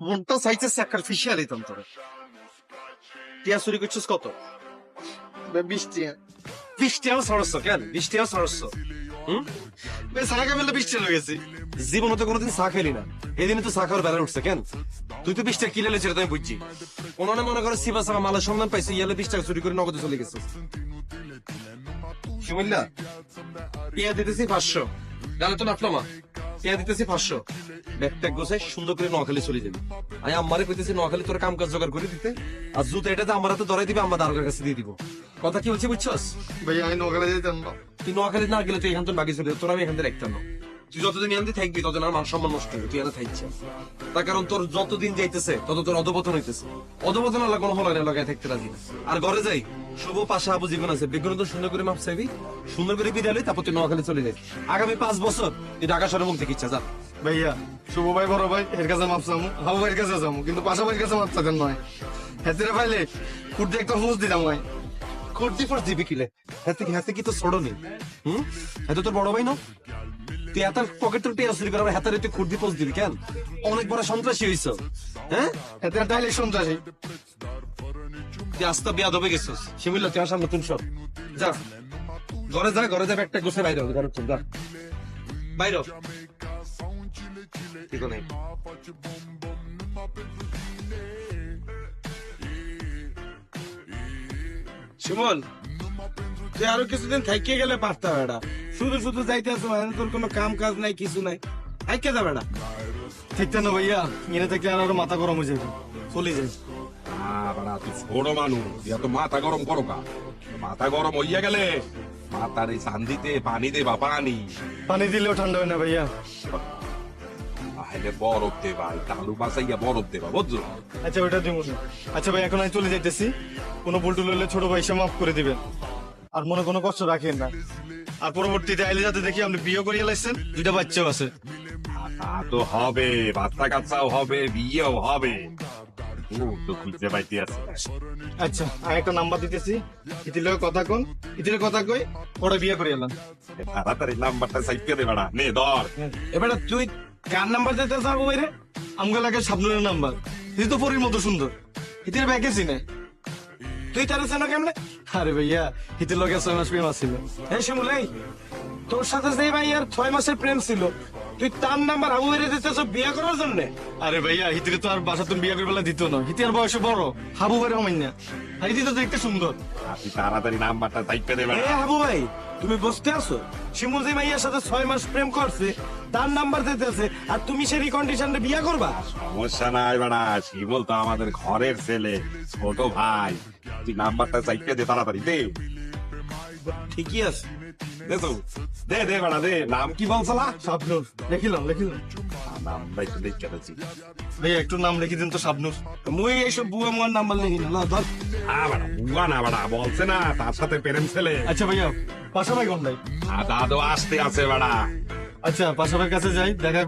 মনটা চাইছে স্যাক্রিফিশিয়াল হইতাম তোর। টিয়া চুরি করছিস কত? 20 টাকা। 20 টাকা সরস্ব কেন? 20 টাকা সরস্ব চা খাইলে 20 টাকা গেছি। জীবনে তো কোনোদিন চা খেলি না, এদিনে তো চা খাওয়ার বেলা উঠছে কেন? তুই তো 20 টাকা কিনে লেছে আমি বুঝছি। কোনোনে মনে করে সিবা সাবা মালের সন্ধান পাইছে, ইয়ালে 20 টাকা চুরি করে নগদে চলে গেছে। শুমিল্লা টিয়া দিতেছি 500, গালে তো নাটলো মা। টিয়া দিতেছি 500, ব্যাগটা গোছাই সুন্দর করে নোয়াখালী চলে যাবে। আমি আমারে কইতেছি নোয়াখালী তোর কাম কাজ জোগাড় করে দিতে, আর জুতো এটাতে আমার হাতে ধরাই দিবে, আমার দারোগার কাছে দিয়ে দিব। কথা কি বলছি বুঝছস? ভাইয়া আমি নগরে যেতাম না। তুই নোয়াখালী না গেলে তুই এখান থেকে বাকি চলে যেত, তোর আমি এখান থেকে রাখতাম না। তুই যতদিন এখান থেকে থাকবি ততদিন আমার মান সম্মান নষ্ট হবে, তুই এখানে থাকছে। তার কারণ তোর যতদিন যাইতেছে তত তোর অধপতন হইতেছে। অধপতন আল্লাহ কোনো হলো না, লাগাই থাকতে রাজি না। আর ঘরে যাই শুভ পাশা আবু জীবন আছে, বিজ্ঞান তো সুন্দর করে মাপ চাইবি, সুন্দর করে বিদায় লই, তারপর তুই নোয়াখালী চলে যাই। আগামী 5 বছর তুই ঢাকা শহরের মুখ থেকে ইচ্ছা যা। ভাইয়া শুভ ভাই বড় ভাই এর কাছে মাপ চামু, হাবু ভাইয়ের কাছে যাবো, কিন্তু পাশা ভাইয়ের কাছে মাপ চাইতেন নয়। হেতে পাইলে কুর্তি একটা হুঁস দিতাম ভাই। খর্দি ফর দিবি কিলে, হাতে কি তো ছোড়ো নেই। হাতে তোর বড় ভাই না, তুই হাতার পকেট থেকে টিয়া চুরি করে হাতারে তুই খুর্দি পোস্ট দিবি কেন? অনেক বড় সন্ত্রাসী হইছ, হ্যাঁ? হেতে তাইলে সন্ত্রাসী। তুই আস্তা বিয়া দবে গেছিস, শিমিল্লা তুই আমার সামনে তুই সব যা, ঘরে যা, ঘরে যাবে একটা গোছে বাইরে হবে, ঘরে চল যা বাইরে হ। ঠিক নেই সুমন, তুই আরো কিছুদিন থাইকে গেলে পারতাম এটা। শুধু শুধু যাইতে আছো, তোর কোনো কাম কাজ নাই, কিছু নাই, থাইকে যাবে না। ঠিক না ভাইয়া, এনে থাকলে আর মাথা গরম হয়ে যাবে, চলে যাই। তুই ছোট মানুষ, এত মাথা গরম করো কা? মাথা গরম হইয়া গেলে মাথার এই চান্দিতে পানি দে বা পানি, পানি দিলেও ঠান্ডা হয় না ভাইয়া। তাহলে বরফ দে ভাই, কালু বাসাইয়া বরফ দেবা, বুঝছো? আচ্ছা ওইটা দিব না। আচ্ছা ভাই এখন আমি চলে যাইতেছি, কোনো ভুল টুল হলে ছোট ভাই সে মাফ করে দিবেন, আর মনে কোনো কষ্ট রাখেন না। আর পরবর্তীতে আইলে যাতে দেখি আপনি বিয়ে করিয়ে লাইছেন, 2টা বাচ্চাও আছে। তা তো হবে, বাচ্চা কাচ্চাও হবে, বিয়েও হবে। ও তো খুঁজতে পাইতে আছে। আচ্ছা আমি একটা নাম্বার দিতেছি, ইতিলে কথা কোন, ইতিলে কথা কই ওরা বিয়ে করে এলাম। তাড়াতাড়ি নাম্বারটা সাইপে দে বেড়া, নে ধর। এবারে তুই কার নাম্বার দিতে যাবো বাইরে? আমগো লাগে সাবনুরের নাম্বার, ইতি তো পরীর মতো সুন্দর, ইতির ভ্যাকেন্সি নেই। তুই তার না কেমনে? আরে ভাইয়া ইতির লগে 6 মাস প্রেম আছিল। হ্যাঁ শিমুল, এই তোর সাথে যে ভাই আর 6 মাসের প্রেম ছিল, তুই তার নাম্বার আবু বাইরে দিতেছ বিয়ে করার জন্য? আরে ভাইয়া হিতিরে তো আর বাসা তুমি বিয়ে করে বেলা দিত না, হিতি আর বয়সে বড়, হাবু ভাইয়ের অমান্যা, আর হিতি তো দেখতে সুন্দর। তুই তাড়াতাড়ি নাম্বারটা সাইপে দে এ বেড়া। আবু ভাই, তুমি বুঝতে আছো? শিমুল যে ভাইয়ের সাথে 6 মাস প্রেম করছে, তার নাম্বার দিতেছে, আর তুমি সেই কন্ডিশনে বিয়ে করবা? সমস্যা নাই বেড়া, শিমল তো আমাদের ঘরের ছেলে, ছোট ভাই। তুই নাম্বারটা চাইতে দে, তাড়াতাড়ি দে। ঠিকই আছে। দে তো, দে দে বেড়া দে। নাম কি বলছলা? শাবনুর, লিখিলাম। নামটা একটু দেখতে পাচ্ছি। ভাইয়া একটু নাম লিখে দিন তো, শাবনুর। মুই এইসব বুয়া মুয়ার নাম্বার লিখি না, না ধর। বেড়া বুয়া না বেড়া, বলছে না তার সাথে প্রেম ছেলে। আচ্ছা ভাইয়া পাশা ভাই কোন ভাই? দাদু আসতে আছে বেড়া। আচ্ছা পাশা ভাইয়ের কাছে যাই, দেখা